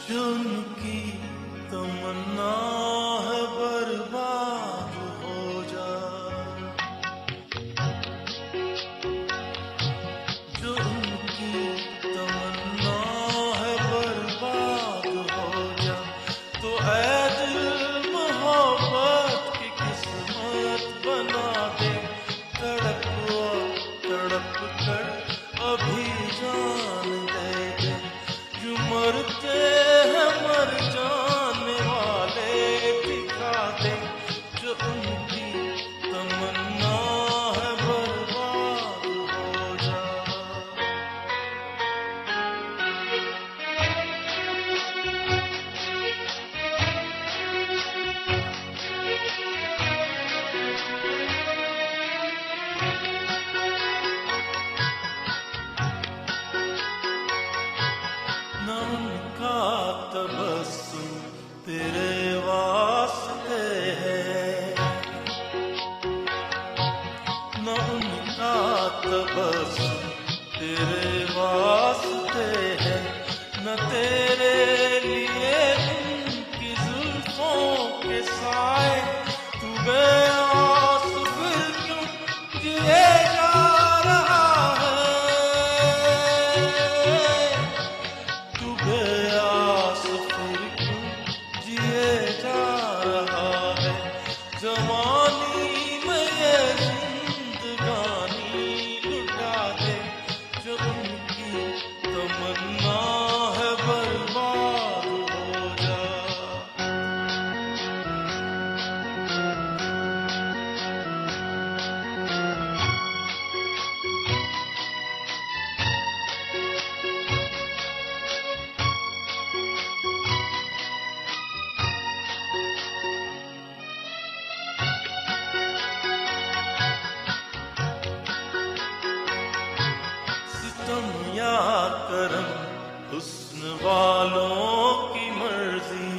जो उनकी तमन्ना है बर्बाद हो जा, जो उनकी तमन्ना है बर्बाद हो जा। तो ऐ दिल मोहब्बत की किस्मत बना दे, तड़प तड़प कर अभी जान दे दे। जो मरते हैं मर जाने वाले दिखा दे, जो उनकी तमन्ना है बर्बाद हो जा। न उनका तबस्सुम तेरे वास्ते है, न उनका तबस्सुम तेरे वास्ते है, न तेरे लिए उनकी जुल्फों के साए। तू बेआस फिर क्यों जिए जा रहा है, तू बेआस फिर क्यों जिए जा रहा है। जवानी में ये जिंदगानी लुटा दे, जो उनकी तमन्ना है बर्बाद हो जा। सितम या करम हुस्न वालों की मर्जी,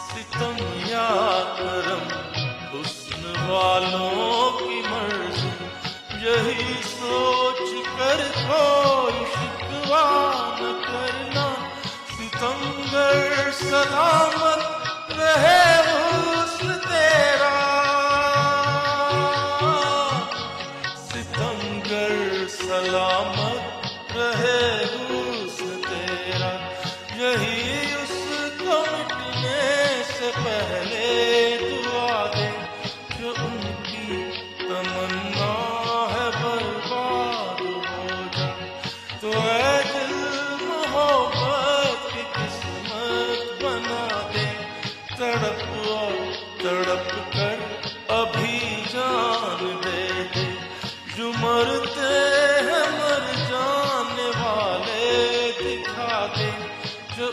सितम या करम हुस्न वालों की मर्जी। यही सोच कर कोई शिकवा न करना, सितमगर सलामत रहे हुस्न तेरा। सितमगर सलामत रहे हुस्न तेरा, यही उसको मिटने से पहले दुआ दे, जो उनकी तमन्ना है बर्बाद हो जा। तो ऐ दिल मोहब्बत की किस्मत बना दे, तड़प तड़प कर अभी जान दे दे। जो मरते हैं मर जाने वाले दिखा दे, जो